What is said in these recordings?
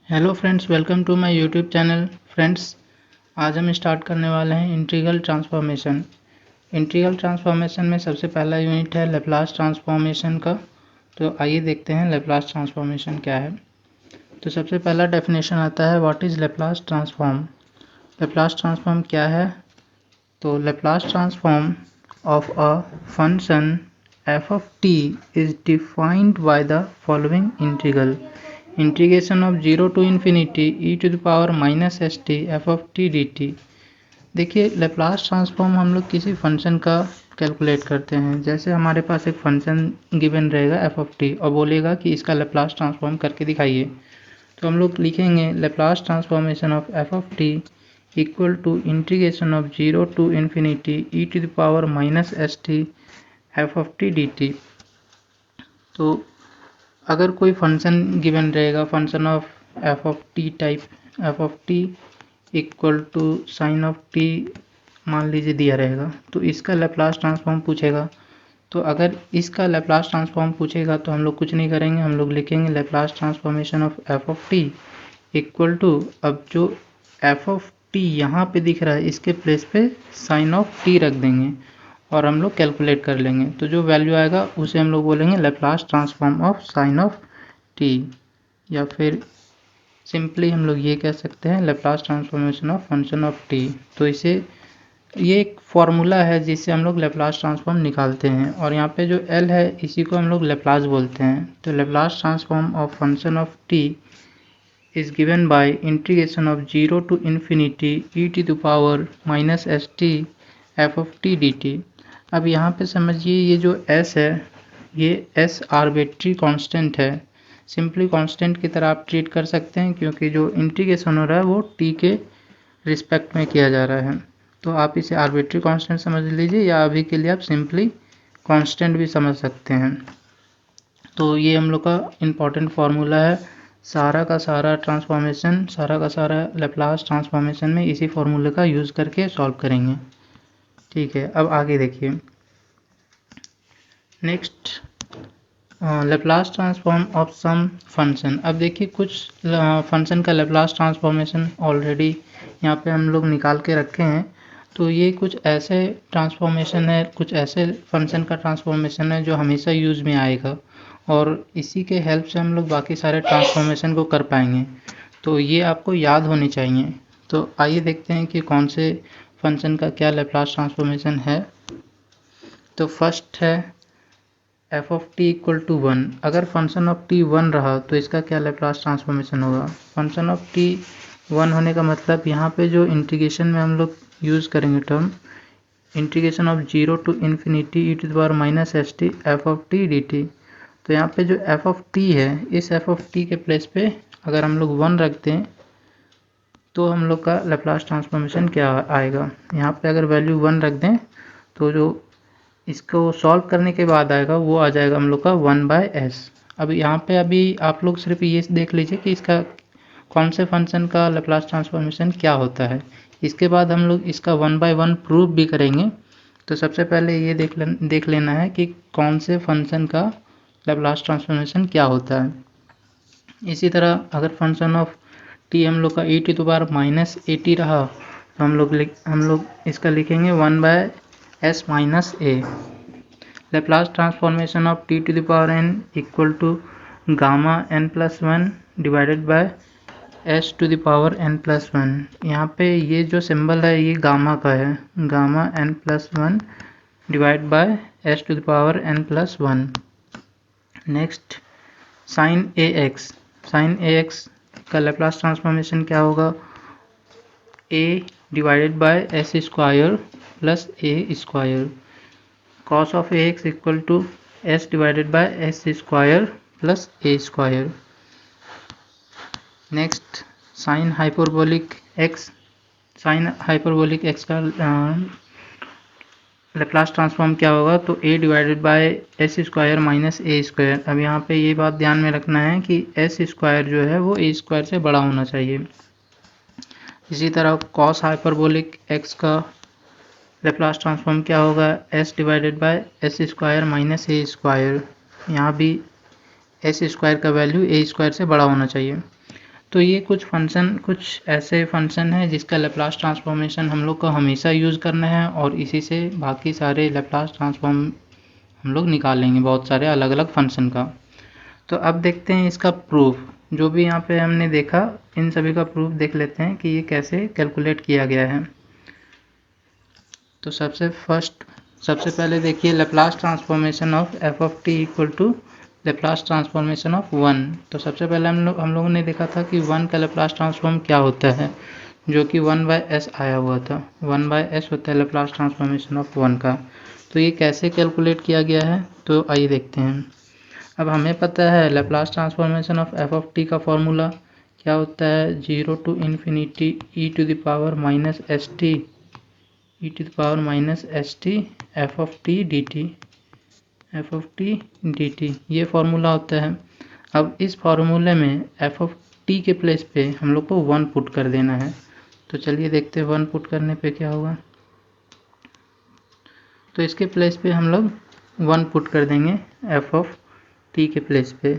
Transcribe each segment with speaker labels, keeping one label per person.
Speaker 1: Hello friends, welcome to my YouTube channel. Friends, आज हम start करने वाले हैं इंटीग्रल ट्रांसफॉर्मेशन। इंटीग्रल ट्रांसफॉर्मेशन में सबसे पहला यूनिट है लैप्लास ट्रांसफॉर्मेशन का। तो आइए देखते हैं लैप्लास ट्रांसफॉर्मेशन क्या है। तो सबसे पहला डेफिनेशन आता है what is Laplace transform. Laplace transform क्या है? तो Laplace transform of a function f of t is defined by the following integral. Integration of 0 to infinity e to the power minus st f of t dt। देखिए, Laplace transform हम लोग किसी function का calculate करते हैं। जैसे हमारे पास एक फंक्शन गिवन रहेगा f of t और बोलेगा कि इसका लैप्लास ट्रांसफॉर्म करके दिखाइए। तो हम लोग लिखेंगे Laplace transformation of f of t equal to integration of 0 to infinity e to the power minus st f of t dt। तो अगर कोई फंक्शन गिवन रहेगा, function of F of T type, F of T equal to sine of T मान लीजिए दिया रहेगा, तो इसका लैप्लास ट्रांसफॉर्म पूछेगा। तो अगर इसका लैप्लास ट्रांसफॉर्म पूछेगा तो हम लोग कुछ नहीं करेंगे, हम लोग लिखेंगे Laplace transformation of F of T equal to, अब जो एफ ऑफ टी यहाँ पे दिख रहा है इसके प्लेस पे साइन ऑफ टी रख देंगे और हम लोग कैलकुलेट कर लेंगे। तो जो वैल्यू आएगा उसे हम लोग बोलेंगे Laplace transform of sine of T, या फिर सिंपली हम लोग ये कह सकते हैं Laplace transformation of function of T. तो इसे ये एक फॉर्मूला है जिससे हम लोग लैप्लास ट्रांसफॉर्म निकालते हैं, और यहाँ पे जो एल है इसी को हम लोग लैप्लास बोलते हैं। तो Laplace transform of function of T is given by integration of 0 to infinity E to the power minus S T F of T D T. अब यहाँ पे समझिए, ये जो s है ये s आर्बिट्री कांस्टेंट है। सिंपली कांस्टेंट की तरह आप ट्रीट कर सकते हैं, क्योंकि जो इंटीग्रेशन हो रहा है वो t के रिस्पेक्ट में किया जा रहा है। तो आप इसे आर्बिट्री कांस्टेंट समझ लीजिए, या अभी के लिए आप सिंपली कांस्टेंट भी समझ सकते हैं। तो ये हम लोग का इम्पॉर्टेंट फार्मूला है। सारा का सारा ट्रांसफॉर्मेशन, सारा का सारा लैप्लास ट्रांसफॉर्मेशन में इसी फार्मूले का यूज़ करके सॉल्व करेंगे। ठीक है, अब आगे देखिए। Next, Laplace transform of some function. अब देखिए, कुछ फंक्शन का लैप्लास ट्रांसफॉर्मेशन ऑलरेडी यहाँ पे हम लोग निकाल के रखे हैं। तो ये कुछ ऐसे ट्रांसफॉर्मेशन है, कुछ ऐसे फंक्शन का ट्रांसफॉर्मेशन है जो हमेशा यूज़ में आएगा, और इसी के हेल्प से हम लोग बाकी सारे ट्रांसफॉर्मेशन को कर पाएंगे। तो ये आपको याद होनी चाहिए। तो आइए देखते हैं कि कौन से फंक्शन का क्या लैप्लास ट्रांसफॉर्मेशन है। तो फर्स्ट है F of T equal to 1। अगर फंक्शन ऑफ टी 1 रहा तो इसका क्या लैप्लास ट्रांसफॉर्मेशन होगा? फंक्शन ऑफ टी 1 होने का मतलब यहाँ पे जो इंटीग्रेशन में हम लोग यूज़ करेंगे term, integration of 0 to infinity E to the power minus S T F of T D T. तो यहाँ पे जो एफ ऑफ टी है, इस एफ ऑफ टी के प्लेस पे अगर हम लोग 1 रख दें तो हम लोग का लैप्लास ट्रांसफॉर्मेशन क्या आएगा? यहाँ पे अगर वैल्यू 1 रख दें तो जो इसको सॉल्व करने के बाद आएगा वो आ जाएगा हम लोग का 1/s। अब यहाँ पे अभी आप लोग सिर्फ ये देख लीजिए कि इसका कौन से फंक्शन का लैप्लास ट्रांसफॉर्मेशन क्या होता है। इसके बाद हम लोग इसका 1/1 प्रूव भी करेंगे। तो सबसे पहले ये देख लेना है कि कौन से फंक्शन का लैप्लास ट्रांसफॉर्मेशन क्या होता है। इसी तरह अगर फंक्शन ऑफ टी हम लोग का e to the power minus A T रहा तो हम लोग इसका लिखेंगे 1/s minus A. Laplace transformation of T to the power n equal to gamma n plus 1 divided by s to the power n plus 1। यहाँ पे ये जो सिंबल है ये गामा का है, gamma n plus 1 divide by s to the power n plus 1। Next, sine A X. Sine A X का Laplace transformation क्या होगा? a divided by S square plus A square. Cos of A X equal to S divided by S square plus A square. Next, sine hyperbolic X. Sine hyperbolic X का Laplace transform क्या होगा? तो a divided by S square minus a square. अब यहाँ पे ये बात ध्यान में रखना है कि एस स्क्वायर जो है वो ए स्क्वायर से बड़ा होना चाहिए। इसी तरह कॉस हाइपरबोलिक एक्स का लैप्लास ट्रांसफॉर्म क्या होगा? s divided by S square minus a square. यहाँ भी एस स्क्वायर का वैल्यू ए स्क्वायर से बड़ा होना चाहिए। तो ये कुछ ऐसे फंक्शन है जिसका लैप्लास ट्रांसफॉर्मेशन हम लोग को हमेशा यूज़ करना है और इसी से बाकी सारे लैप्लास ट्रांसफॉर्म हम लोग निकालेंगे बहुत सारे अलग अलग फंक्शन का। तो अब देखते हैं इसका प्रूफ। जो भी यहाँ पे हमने देखा इन सभी का प्रूफ देख लेते हैं कि ये कैसे कैलकुलेट किया गया है। तो सबसे पहले देखिए Laplace transformation of F of T equal to Laplace transformation of 1। तो सबसे पहले हम लोगों ने देखा था कि 1 का लैप्लास ट्रांसफॉर्म क्या होता है, जो कि 1/s आया हुआ था। 1/s होता है लैप्लास ट्रांसफॉर्मेशन ऑफ 1 का। तो ये कैसे कैलकुलेट किया गया है, तो आइए देखते हैं। अब हमें पता है Laplace transformation of F of T का फॉर्मूला क्या होता है, 0 to infinity e to the power minus S T F of T D T, ये फार्मूला होता है। अब इस फार्मूले में एफ ऑफ टी के प्लेस पे हम लोग को 1 पुट कर देना है। तो चलिए देखते हैं 1 पुट करने पे क्या होगा। तो इसके प्लेस पे हम लोग 1 पुट कर देंगे एफ ऑफ टी के प्लेस पे।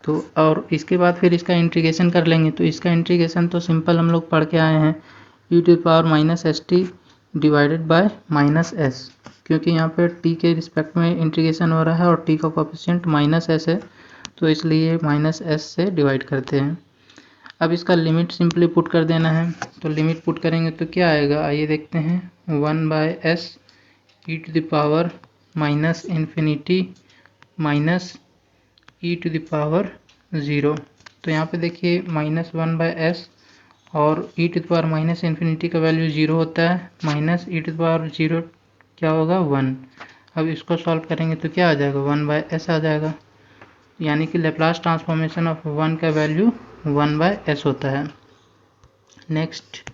Speaker 1: तो और इसके बाद फिर इसका इंटीग्रेशन कर लेंगे। तो इसका इंटीग्रेशन तो सिंपल हम लोग पढ़ के आए हैं, e to the power minus S T divided by minus S, क्योंकि यहाँ पे t के रिस्पेक्ट में इंटीग्रेशन हो रहा है और t का कोफिशिएंट माइनस एस है, तो इसलिए माइनस एस से डिवाइड करते हैं। अब इसका लिमिट सिंपली पुट कर देना है। तो लिमिट पुट करेंगे तो क्या आएगा, आइए देखते हैं। 1/s e to the power minus infinity minus e to the power 0। तो यहाँ पे देखिए -1/s और e to the power minus infinity का वैल्यू 0 होता है, minus e to the power 0 क्या होगा 1। अब इसको सॉल्व करेंगे तो क्या आ जाएगा, 1/s आ जाएगा, यानी कि लैप्लास ट्रांसफॉर्मेशन ऑफ 1 का वैल्यू 1/s होता है। Next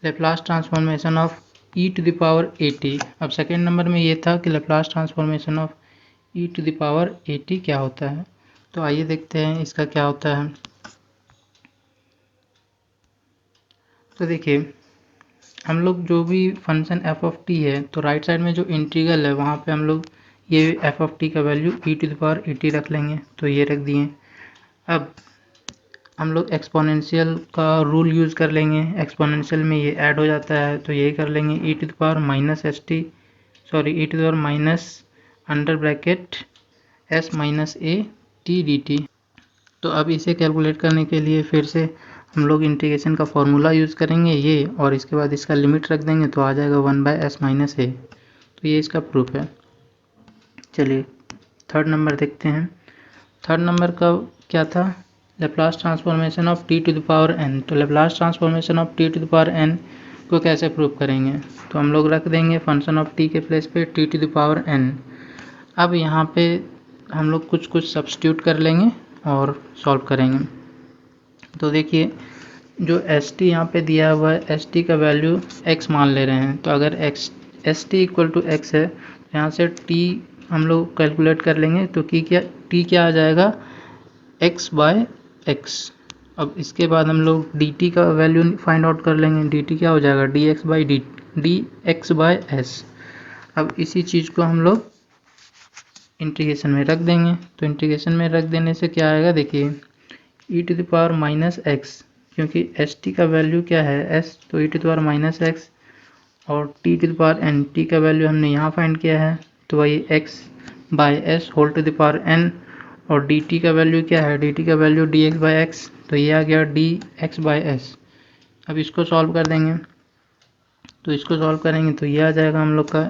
Speaker 1: Laplace transformation of e to the power 80। अब सेकेंड नंबर में ये था कि Laplace transformation of e to the power 80 क्या होता है। तो आइए देखते हैं इसका क्या होता है। तो देखिए हम लोग जो भी फंक्शन एफ ऑफ टी है, तो राइट साइड में जो इंटीग्रल है वहाँ पे हम लोग ये एफ ऑफ टी का value e to the power 80 रख लेंगे। तो ये रख दिए। अब हम लोग एक्सपोनेंशियल का रूल यूज़ कर लेंगे। एक्सपोनेंशियल में ये ऐड हो जाता है, तो यही कर लेंगे e to the power minus S T e to the power minus under bracket s minus A T D T. तो अब इसे कैलकुलेट करने के लिए फिर से हम लोग इंटीग्रेशन का फॉर्मूला यूज़ करेंगे ये, और इसके बाद इसका लिमिट रख देंगे तो आ जाएगा 1/s माइनस ए। तो ये इसका प्रूफ है। चलिए थर्ड नंबर देखते हैं। थर्ड नंबर का क्या था, Laplace transformation of T to the power N. तो Laplace transformation of T to the power N को कैसे प्रूव करेंगे, तो हम लोग रख देंगे फंक्शन ऑफ टी के प्लेस पे T to the power N. अब यहाँ पे हम लोग कुछ सब्स्टिट्यूट कर लेंगे और सॉल्व करेंगे। तो देखिए जो एस टी यहाँ पे दिया हुआ है, एस टी का वैल्यू x मान ले रहे हैं। तो अगर s t equal to x है तो यहाँ से t हम लोग कैलकुलेट कर लेंगे। तो t क्या आ जाएगा, x/x। अब इसके बाद हम लोग dt का वैल्यू फाइंड आउट कर लेंगे। dt क्या हो जाएगा, dx/s। अब इसी चीज़ को हम लोग इंटीग्रेशन में रख देंगे। तो इंटीग्रेशन में रख देने से क्या आएगा, देखिए e to the power minus x, क्योंकि एस टी का वैल्यू क्या है s, तो e to the power minus x, और t to the power n, t का वैल्यू हमने यहाँ फाइंड किया है तो वही x/s whole to the power n, और dt का वैल्यू क्या है, dt का वैल्यू dx/x, तो ये आ गया dx/s। अब इसको सॉल्व कर देंगे। तो इसको सॉल्व करेंगे तो ये आ जाएगा हम लोग का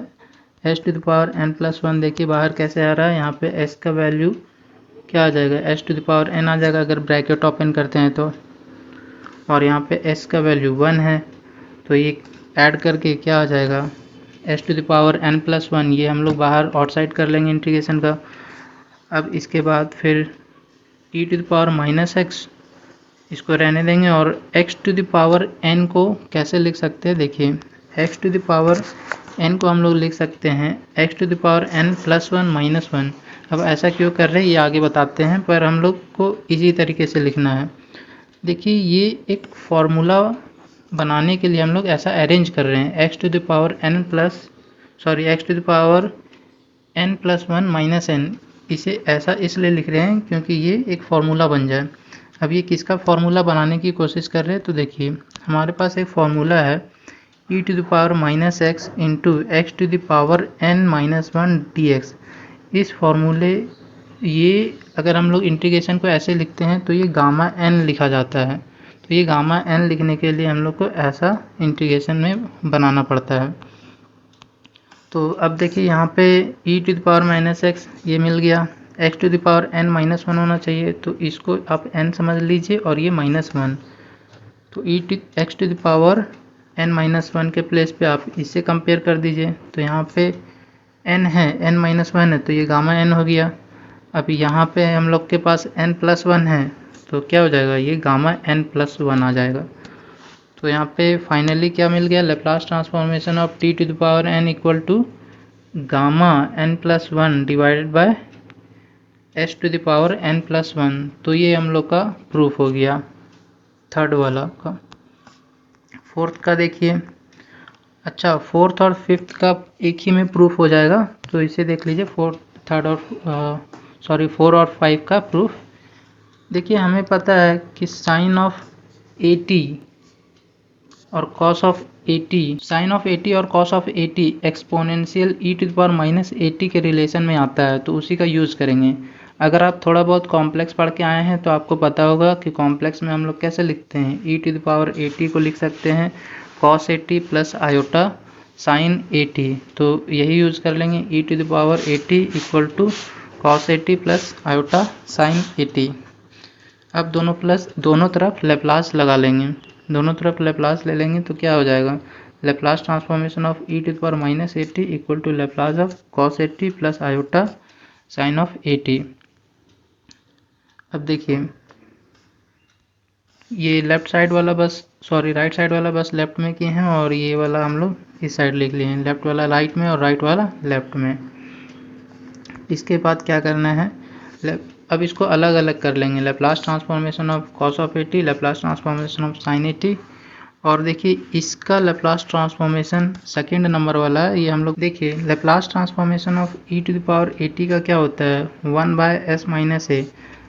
Speaker 1: s to the power n+1। देखिए बाहर कैसे आ रहा है, यहाँ पे s का वैल्यू क्या आ जाएगा, s to the power n आ जाएगा अगर ब्रैकेट ओपन करते हैं तो, और यहाँ पे s का वैल्यू 1 है, तो ये ऐड करके क्या आ जाएगा, s to the power n+1। ये हम लोग बाहर आउटसाइड कर लेंगे इंटीग्रेशन का। अब इसके बाद फिर e to the power minus x, इसको रहने देंगे, और x to the power n को कैसे लिख सकते हैं, देखिए x to the power n को हम लोग लिख सकते हैं x to the power n+1 -1। अब ऐसा क्यों कर रहे हैं ये आगे बताते हैं, पर हम लोग को इसी तरीके से लिखना है। देखिए ये एक फॉर्मूला बनाने के लिए हम लोग ऐसा अरेंज कर रहे हैं, x to the power n+1 -n, इसे ऐसा इसलिए लिख रहे हैं क्योंकि ये एक फॉर्मूला बन जाए। अब ये किसका फॉर्मूला बनाने की कोशिश कर रहे हैं, तो देखिए हमारे पास एक फॉर्मूला है e⁻⁻x इंटू x⁻n−1 dx। इस फॉर्मूले ये अगर हम लोग इंटीग्रेशन को ऐसे लिखते हैं तो ये गामा n लिखा जाता है। तो ये गामा n लिखने के लिए हम लोग को ऐसा इंटीग्रेशन में बनाना पड़ता है। तो अब देखिए यहाँ पे e⁻⁻x ये मिल गया, x⁻n−1 होना चाहिए, तो इसको आप n समझ लीजिए और ये -1। तो x⁻n−1 के प्लेस पे आप इससे कंपेयर कर दीजिए। तो यहाँ पे n है, n-1 है, तो ये गामा n हो गया। अब यहाँ पे हम लोग के पास n+1 है, तो क्या हो जाएगा, ये गामा n+1 आ जाएगा। तो यहाँ पे फाइनली क्या मिल गया, Laplace transformation of t⁻n equal to gamma n+1 divided by s⁻n+1। तो ये हम लोग का प्रूफ हो गया थर्ड वाला का। फोर्थ का देखिए, अच्छा फोर्थ और फिफ्थ का एक ही में प्रूफ हो जाएगा, तो इसे देख लीजिए। फोर और 5 का प्रूफ देखिए। हमें पता है कि साइन ऑफ 80 और कॉस ऑफ 80, साइन ऑफ 80 और कॉस ऑफ 80 एक्सपोनेंशियल e⁻−80 के रिलेशन में आता है, तो उसी का यूज़ करेंगे। अगर आप थोड़ा बहुत कॉम्प्लेक्स पढ़ के आए हैं तो आपको पता होगा कि कॉम्प्लेक्स में हम लोग कैसे लिखते हैं, e⁻80 को लिख सकते हैं cos 80 प्लस आयोटा साइन 80, तो यही यूज़ कर लेंगे e⁻80 equal to cos 80 plus iota sine 80। अब दोनों तरफ लैप्लास लगा लेंगे, दोनों तरफ लैप्लास ले लेंगे तो क्या हो जाएगा, Laplace transformation of e⁻−80 equal to Laplace of cos 80 plus iota sine of 80। अब देखिए ये राइट साइड वाला बस लेफ्ट में किए हैं और ये वाला हम लोग इस साइड लिख लिए हैं, लेफ्ट वाला राइट में और राइट वाला लेफ्ट में। इसके बाद क्या करना है, अब इसको अलग अलग कर लेंगे, Laplace transformation of cos of 80, Laplace transformation of sine 80। और देखिए इसका लैप्लास ट्रांसफॉर्मेशन सेकंड नंबर वाला है, ये हम लोग देखिए लैप्लास ट्रांसफॉर्मेशन ऑफ e⁻80 का क्या होता है 1/s-a।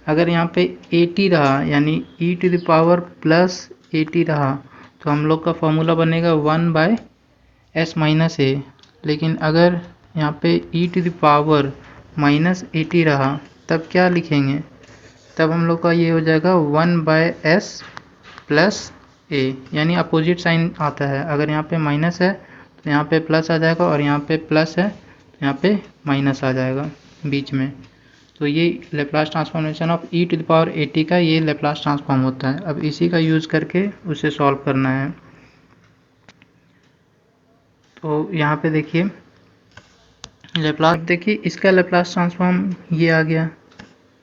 Speaker 1: अगर यहाँ पे 80 रहा यानी e⁻+80 रहा तो हम लोग का फॉर्मूला बनेगा 1/s-a। लेकिन अगर यहाँ पे e⁻−80 रहा तब क्या लिखेंगे, तब हम लोग का ये हो जाएगा 1/s+a, यानी अपोजिट साइन आता है। अगर यहाँ पे माइनस है तो यहाँ पे प्लस आ जाएगा और यहाँ पे प्लस है तो यहाँ पे माइनस आ जाएगा बीच में। तो ये लैप्लास ट्रांसफॉर्मेशन ऑफ e⁻80 का ये लैप्लास ट्रांसफॉर्म होता है। अब इसी का यूज़ करके उसे सॉल्व करना है। तो यहाँ पे देखिए लैप्लास, देखिए इसका लैप्लास ट्रांसफॉर्म ये आ गया।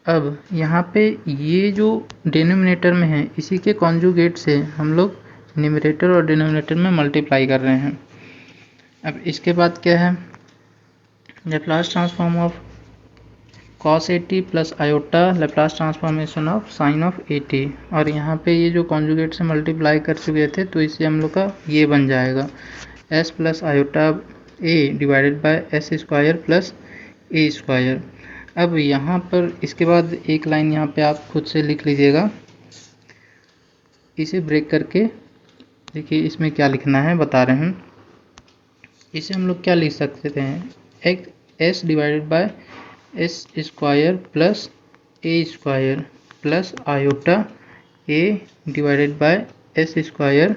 Speaker 1: अब यहाँ पे ये जो डिनोमिनेटर में है इसी के कॉन्जुगेट से हम लोग न्यूमरेटर और डिनोमिनेटर में मल्टीप्लाई कर रहे हैं। अब इसके बाद क्या है, Laplace transform of cos 80 plus iota Laplace transformation of sine of 80। और यहाँ पे ये जो कॉन्जुगेट से मल्टीप्लाई कर चुके थे तो इससे हम लोग का ये बन जाएगा s plus iota a divided by s square plus a square. अब यहाँ पर इसके बाद एक लाइन यहाँ पे आप खुद से लिख लीजिएगा, इसे ब्रेक करके देखिए इसमें क्या लिखना है बता रहे हैं। इसे हम लोग क्या लिख सकते हैं, एक s divided by S square plus A square plus iota A divided by S square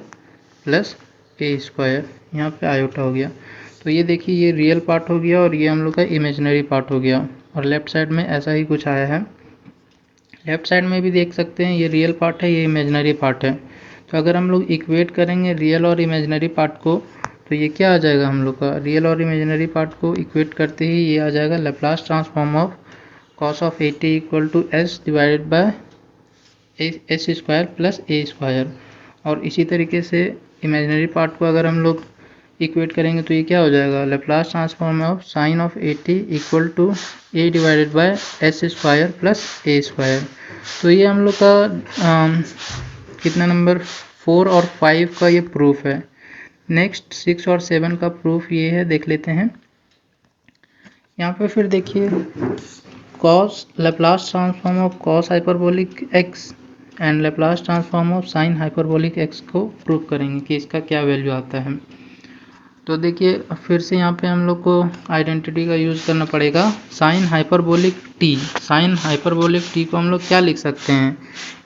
Speaker 1: plus A square, यहाँ पे आयोटा हो गया। तो ये देखिए ये रियल पार्ट हो गया और ये हम लोग का इमेजिनरी पार्ट हो गया। और लेफ़्ट साइड में ऐसा ही कुछ आया है, लेफ़्ट साइड में भी देख सकते हैं ये रियल पार्ट है, ये इमेजिनरी पार्ट है। तो अगर हम लोग इक्वेट करेंगे रियल और इमेजिनरी पार्ट को तो ये क्या आ जाएगा, हम लोग का रियल और इमेजिनरी पार्ट को इक्वेट करते ही ये आ जाएगा Laplace transform of cos of 80 equal to s divided by S square plus A square. और इसी तरीके से इमेजिनरी पार्ट को अगर हम लोग इक्वेट करेंगे तो ये क्या हो जाएगा, Laplace transform of sine of 80 equal to a divided by S square plus A square. तो ये हम लोग का कितना नंबर 4 और 5 का ये प्रूफ है। नेक्स्ट 6 और 7 का प्रूफ ये है, देख लेते हैं। यहाँ पे फिर देखिए cos Laplace transform of cos hyperbolic x and Laplace transform of sine hyperbolic x को प्रूव करेंगे कि इसका क्या वैल्यू आता है। तो देखिए फिर से यहाँ पे हम लोग को आइडेंटिटी का यूज़ करना पड़ेगा। Sine hyperbolic t, sine hyperbolic t को हम लोग क्या लिख सकते हैं,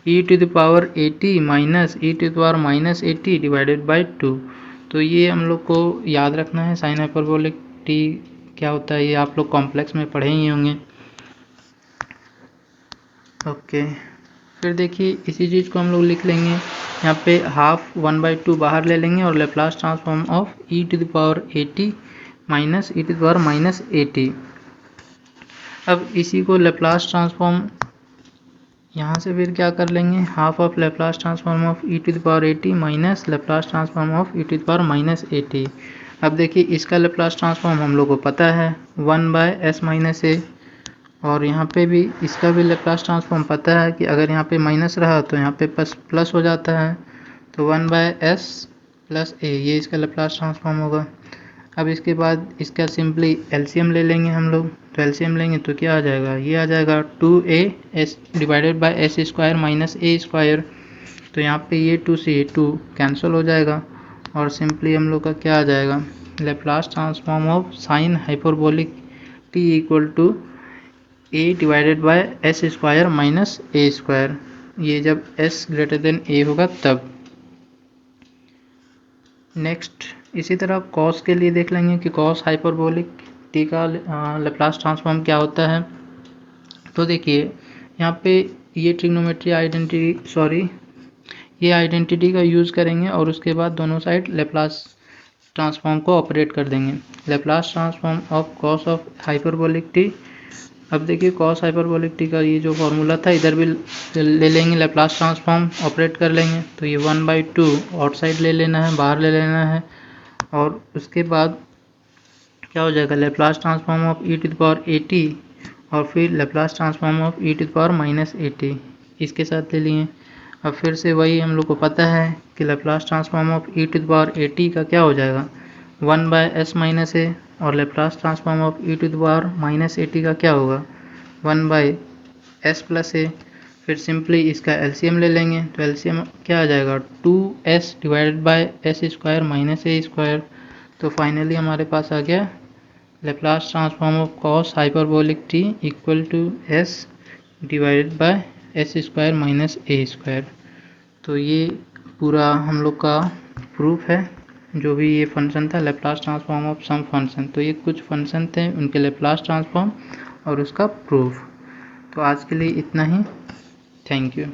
Speaker 1: e to the power a t minus e to the power minus a t divided by 2। तो ये हम लोग को याद रखना है। साइन हाइपरबोलिक टी क्या होता है ये आप लोग कॉम्प्लेक्स में पढ़े ही होंगे। ओके, फिर देखिए इसी चीज़ को हम लोग लिख लेंगे यहाँ पे हाफ 1/2 बाहर ले लेंगे और Laplace transform of e to the power a t minus e to the power minus a t. अब इसी को लेप्लास ट्रांसफॉर्म यहाँ से फिर क्या कर लेंगे, half of Laplace transform of e to the power a t minus Laplace transform of e to the power minus a t. अब देखिए इसका लेप्लास ट्रांसफॉर्म हम लोग को पता है 1/s माइनस ए, और यहाँ पे भी इसका भी लेप्लास ट्रांसफॉर्म पता है कि अगर यहाँ पे माइनस रहा तो यहाँ पे प्लस हो जाता है, तो 1/s प्लस ए, ये इसका लेप्लास ट्रांसफॉर्म होगा। अब इसके बाद इसका सिंपली एलसीएम ले लेंगे हम लोग। तो एलसीएम लेंगे तो क्या आ जाएगा, ये आ जाएगा 2a divided by s square minus a square. तो यहाँ पे ये 2 से 2 कैंसिल हो जाएगा और सिंपली हम लोग का क्या आ जाएगा, Laplace transform of sine hyperbolic t equal to a divided by s square minus a square. ये जब s ग्रेटर देन a होगा तब। नेक्स्ट इसी तरह कॉस के लिए देख लेंगे कि कॉस हाइपरबोलिक टी का लेप्लास ट्रांसफॉर्म क्या होता है। तो देखिए यहाँ पे ये ट्रिग्नोमेट्री आइडेंटिटी ये आइडेंटिटी का यूज़ करेंगे और उसके बाद दोनों साइड लेप्लास ट्रांसफॉर्म को ऑपरेट कर देंगे। Laplace transform of cos of hyperbolic T. अब देखिए कॉस हाइपरबोलिक टी का ये जो फॉर्मूला था इधर भी ले लेंगे, लेप्लास ट्रांसफॉर्म ऑपरेट कर लेंगे। तो ये 1/2 आउटसाइड ले लेना है, बाहर ले लेना है, और उसके बाद क्या हो जाएगा, Laplace transform of e to the power a t और फिर Laplace transform of e to the power minus a t इसके साथ ले लिए। अब फिर से वही हम लोग को पता है कि Laplace transform of e to the power a t का क्या हो जाएगा 1/s माइनस ए, और Laplace transform of e to the power minus a t का क्या होगा 1/s प्लस ए। फिर सिंपली इसका एलसीएम ले लेंगे। तो एलसीएम क्या आ जाएगा 2s divided by s square minus a square. तो फाइनली हमारे पास आ गया Laplace transform of cos hyperbolic t equal to s divided by S square minus a square. तो ये पूरा हम लोग का प्रूफ है। जो भी ये फंक्शन था Laplace transform of some function, तो ये कुछ फंक्शन थे उनके लेप्लास ट्रांसफॉर्म और उसका प्रूफ। तो आज के लिए इतना ही, थैंक यू।